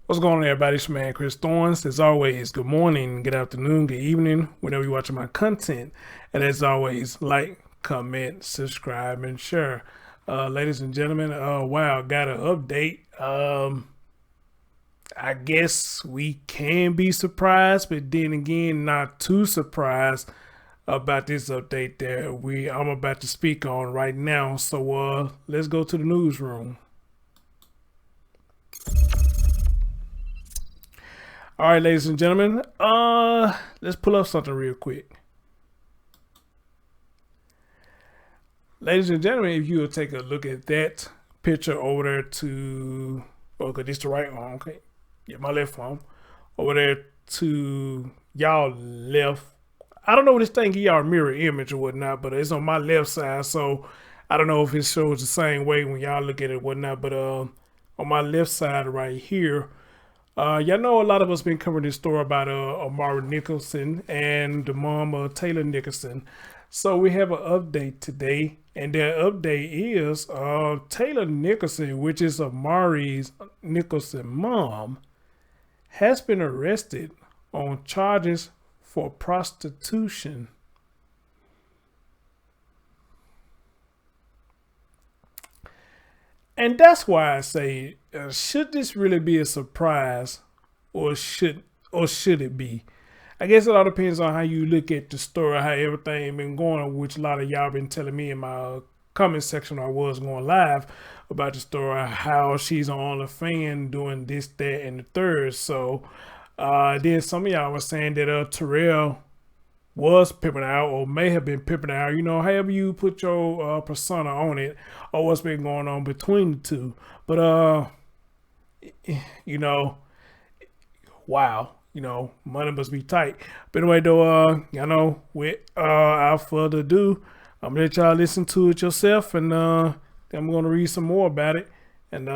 What's going on, everybody? It's your man, Chris Thorns. As always, good morning, good afternoon, good evening, whenever you're watching my content. And as always, like, comment, subscribe, and share. Ladies and gentlemen, wow, got an update. I guess we can be surprised, but then again, not too surprised about this update that I'm about to speak on right now. So let's go to the newsroom. All right, ladies and gentlemen, let's pull up something real quick. Ladies and gentlemen, if you will take a look at that picture over there to, okay, this the right arm, okay, yeah, my left arm, over there to y'all left. I don't know what this thing y'all mirror image or whatnot, but it's on my left side, so I don't know if it shows the same way when y'all look at it or whatnot, but on my left side right here, y'all know a lot of us been covering this story about Amari Nicholson and the mom of Tayler Nicholson. So we have an update today, and that update is Tayler Nicholson, which is Amari Nicholson mom, has been arrested on charges for prostitution. And that's why I say, should this really be a surprise, or should it be? I guess it all depends on how you look at the story, how everything been going, which a lot of y'all been telling me in my comment section. I was going live about the story, how she's on the fan doing this, that, and the third. So then some of y'all was saying that Terrell was pimping out, or may have been pimping out, you know, however you put your persona on it, or what's been going on between the two. But you know, wow, you know, money must be tight. But anyway, though, you know, without further ado, I'm gonna let y'all listen to it yourself, and I'm gonna read some more about it. And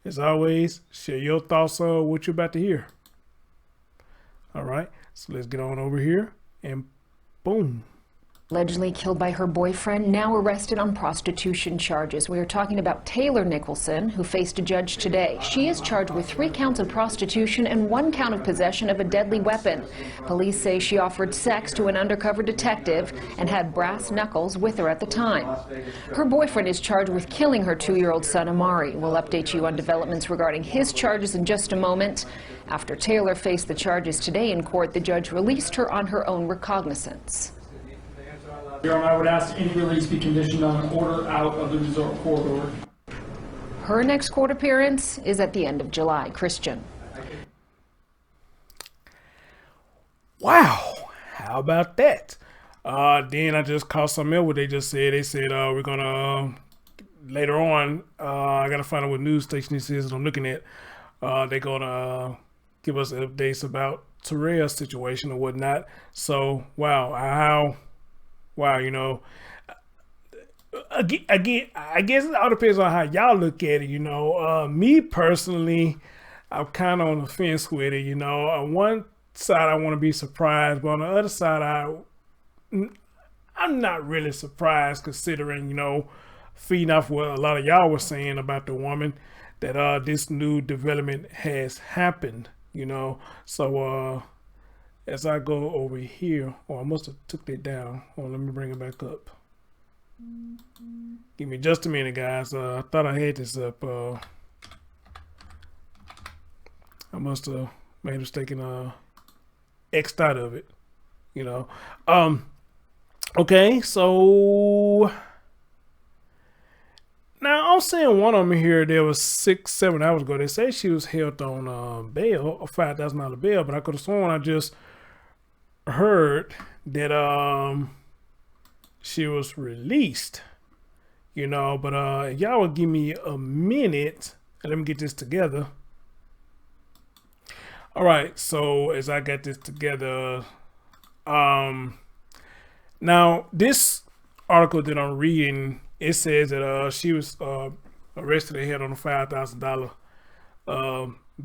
as always, share your thoughts on what you're about to hear. All right, so let's get on over here. And boom. Allegedly killed by her boyfriend, now arrested on prostitution charges. We are talking about Tayler Nicholson, who faced a judge today. She is charged with 3 counts of prostitution and 1 count of possession of a deadly weapon. Police say she offered sex to an undercover detective and had brass knuckles with her at the time. Her boyfriend is charged with killing her 2-year-old son, Amari. We'll update you on developments regarding his charges in just a moment. After Tayler faced the charges today in court, the judge released her on her own recognizance. Your Honor, I would ask any release be conditioned on an order out of the resort corridor. Her next court appearance is at the end of July. Christian. Wow, how about that? Then I just caught something else what they just said. They said we're gonna later on. I gotta find out what news station this is that I'm looking at. They're gonna give us updates about Terrell's situation or whatnot. So wow, you know, again, I guess it all depends on how y'all look at it. You know, me personally, I'm kind of on the fence with it. You know, on one side I want to be surprised, but on the other side I'm not really surprised, considering, you know, feeding off what a lot of y'all were saying about the woman, that this new development has happened. You know, so as I go over here, I must have took that down. Let me bring it back up. Give me just a minute, guys. I thought I had this up. I must have made a mistake and X'd out of it. You know. Okay, so now I'm seeing one of them here. There was 6-7 hours ago. They say she was held on bail, a $5,000 bail, but I could have sworn I just heard that she was released. You know, but y'all will give me a minute and let me get this together. All right, so as I got this together, now this article that I'm reading, it says that she was arrested and held on a $5,000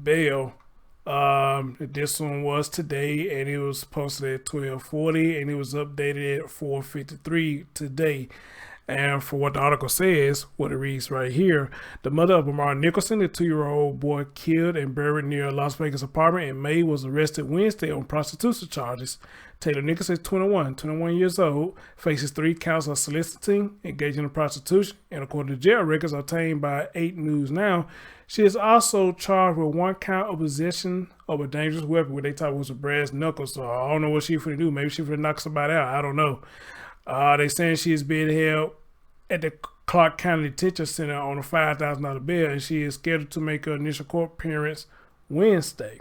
bail. This one was today, and it was posted at 12:40, and it was updated at 4:53 today. And for what the article says, what it reads right here, the mother of Amari Nicholson, the 2-year-old boy killed and buried near a Las Vegas apartment in May, was arrested Wednesday on prostitution charges. Tayler Nicholson is 21 years old, faces 3 counts of soliciting, engaging in prostitution, and according to jail records obtained by 8 News Now, she is also charged with 1 count of possession of a dangerous weapon, what they thought was a brass knuckle. So I don't know what she's finna do. Maybe she's finna knock somebody out. I don't know. They saying she is being held at the Clark County Detention Center on a $5,000 bail, and she is scheduled to make her initial court appearance Wednesday.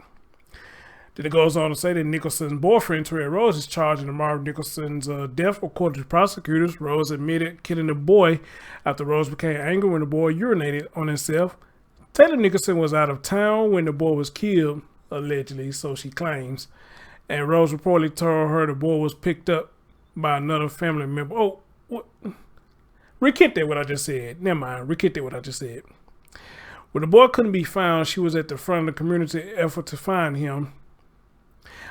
Then it goes on to say that Nicholson's boyfriend, Terrell Rhodes, is charged in Amari Nicholson's death. According to prosecutors, Rhodes admitted killing the boy after Rhodes became angry when the boy urinated on himself. Tayler Nicholson was out of town when the boy was killed, allegedly, so she claims. And Rhodes reportedly told her the boy was picked up by another family member. Oh, what? Recant that what I just said. Never mind. Recant that what I just said. When the boy couldn't be found, she was at the front of the community effort to find him.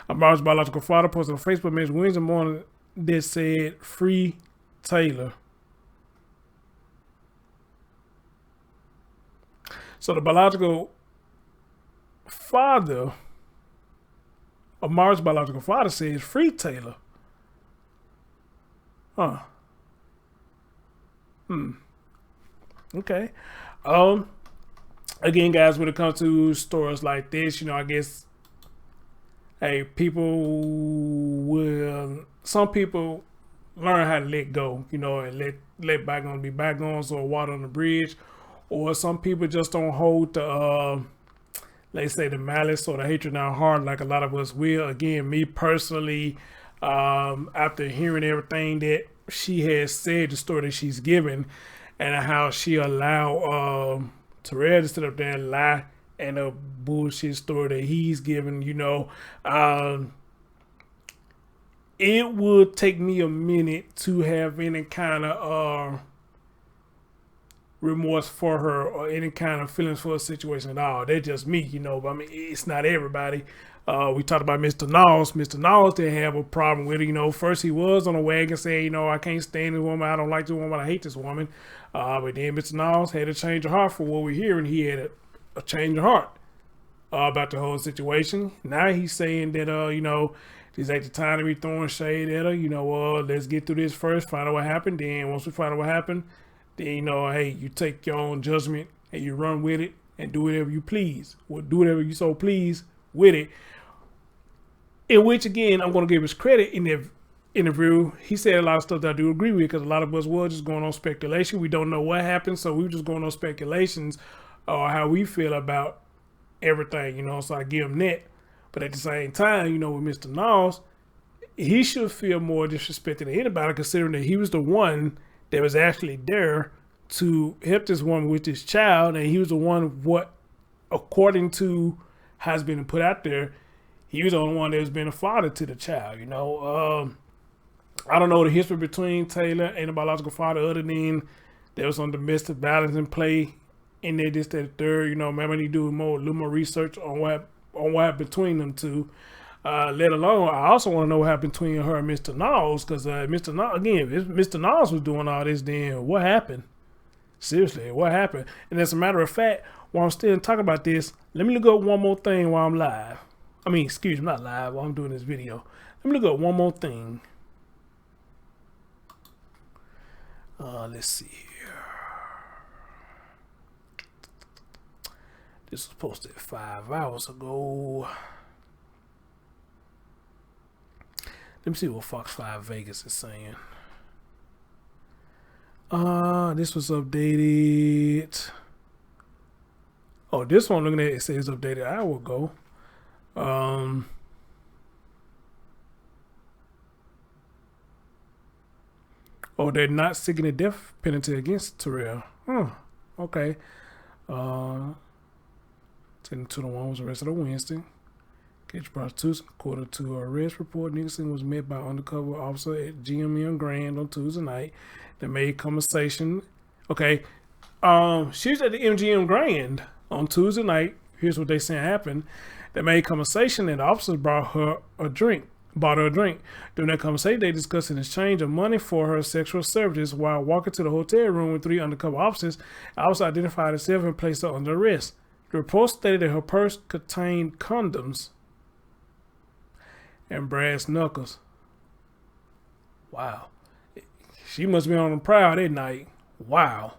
Amari's biological father posted a Facebook message Wednesday morning that said, "Free Tayler." So the biological father, Amari's biological father, says, "Free Tayler." Huh. Okay. Again, guys, when it comes to stories like this, you know, I guess, hey, some people learn how to let go, you know, and let bygones be bygones, or water on the bridge, or some people just don't hold the, let's say, the malice or the hatred in our heart like a lot of us will. Again, me personally, after hearing everything that she has said, the story that she's given, and how she allowed Terrell to sit up there and lie, and a bullshit story that he's given, you know, it would take me a minute to have any kind of remorse for her or any kind of feelings for a situation at all. That's just me, you know, but I mean, it's not everybody. We talked about Mr. Knowles. Mr. Knowles didn't have a problem with it. You know, first he was on a wagon saying, you know, I can't stand this woman. I don't like this woman. I hate this woman. But then Mr. Knowles had a change of heart for what we're hearing. He had a change of heart about the whole situation. Now he's saying that, you know, this ain't the time to be throwing shade at her. You know, let's get through this first, find out what happened. Then once we find out what happened, then, you know, hey, you take your own judgment and you run with it and do whatever you please. Or do whatever you so please with it. In which, again, I'm going to give his credit in the interview. He said a lot of stuff that I do agree with, because a lot of us were just going on speculation. We don't know what happened, so we were just going on speculations or how we feel about everything, you know, so I give him that. But at the same time, you know, with Mr. Knowles, he should feel more disrespected than anybody, considering that he was the one that was actually there to help this woman with this child, and he was the one, what, according to how it's been put out there, he was the only one that has been a father to the child, you know. I don't know the history between Tayler and the biological father, other than there was some domestic violence in play in there, this, that, the third. You know, maybe I need to do a little more research on what happened between them two. Let alone, I also want to know what happened between her and Mr. Knowles, because Mr. Knowles, again, if Mr. Knowles was doing all this, then what happened? Seriously, what happened? And as a matter of fact, while I'm still talking about this, let me look up one more thing while I'm live. I mean, excuse me, not live, while I'm doing this video. Let me look up one more thing. Let's see here. This was posted 5 hours ago. Let me see what Fox 5 Vegas is saying. This was updated. Oh, this one, looking at it, says updated an hour ago. Oh, they're not seeking a death penalty against Terrell. Okay. 10-1 was arrested on Wednesday. Cage prostitution. According to her arrest report, Nicholson was met by undercover officer at GMM Grand on Tuesday night. They made conversation. Okay. She was at the MGM Grand on Tuesday night. Here's what they saying happened. They made conversation and the officers brought her a drink. bought her a drink. During that conversation, they discussed an exchange of money for her sexual services. While walking to the hotel room with 3 undercover officers, Alice identified herself and placed her under arrest. The report stated that her purse contained condoms and brass knuckles. Wow. She must be on the prowl that night. Wow.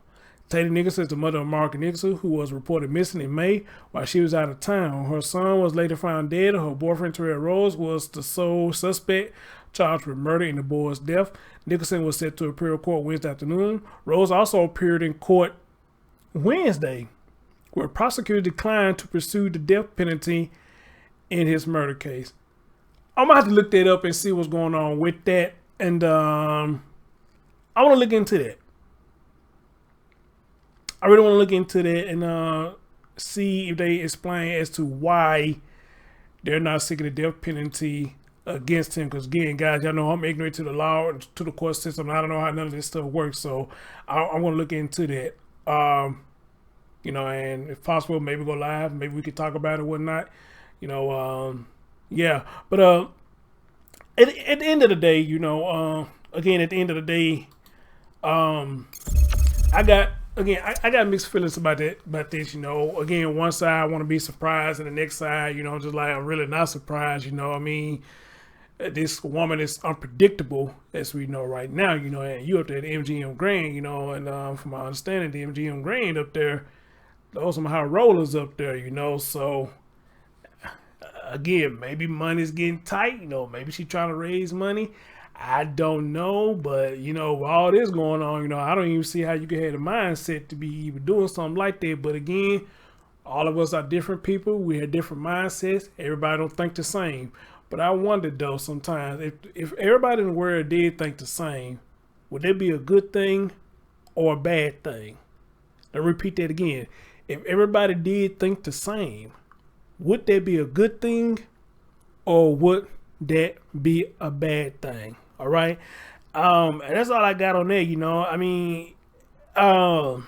Tayler Nicholson is the mother of Amari Nicholson, who was reported missing in May while she was out of town. Her son was later found dead. Her boyfriend, Terrell Rhodes, was the sole suspect charged with murder in the boy's death. Nicholson was set to appear in court Wednesday afternoon. Rhodes also appeared in court Wednesday, where prosecutors declined to pursue the death penalty in his murder case. I'm going to have to look that up and see what's going on with that. And I want to look into that. I really want to look into that and see if they explain as to why they're not seeking the death penalty against him. Because again, guys, y'all know I'm ignorant to the law, to the court system. I don't know how none of this stuff works. So I want to look into that. You know, and if possible, maybe go live. Maybe we could talk about it or whatnot. You know, yeah. But at the end of the day, you know, again, at the end of the day, I got mixed feelings about this, you know. Again, one side I want to be surprised, and the next side, you know, just like I'm really not surprised, you know. I mean, this woman is unpredictable, as we know right now, you know, and you up there at the MGM Grand, you know, and from my understanding, the MGM Grand up there, those are some high rollers up there, you know. So again, maybe money's getting tight, you know, maybe she's trying to raise money. I don't know, but you know, with all this going on, you know, I don't even see how you can have the mindset to be even doing something like that. But again, all of us are different people. We have different mindsets. Everybody don't think the same. But I wonder though, sometimes if everybody in the world did think the same, would that be a good thing or a bad thing? Let me repeat that again. If everybody did think the same, would that be a good thing or would that be a bad thing? All right. And that's all I got on there, you know. I mean, at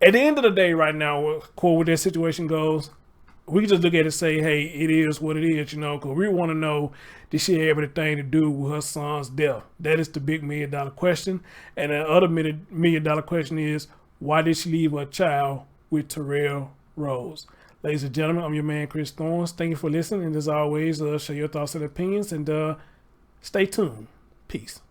the end of the day right now, where that situation goes, we can just look at it and say, hey, it is what it is, you know, because we want to know, did she have anything to do with her son's death? That is the big $1 million question. And the other $1 million question is, why did she leave her child with Terrell Rhodes? Ladies and gentlemen, I'm your man, Chris Thorns. Thank you for listening. And as always, share your thoughts and opinions and stay tuned. Peace.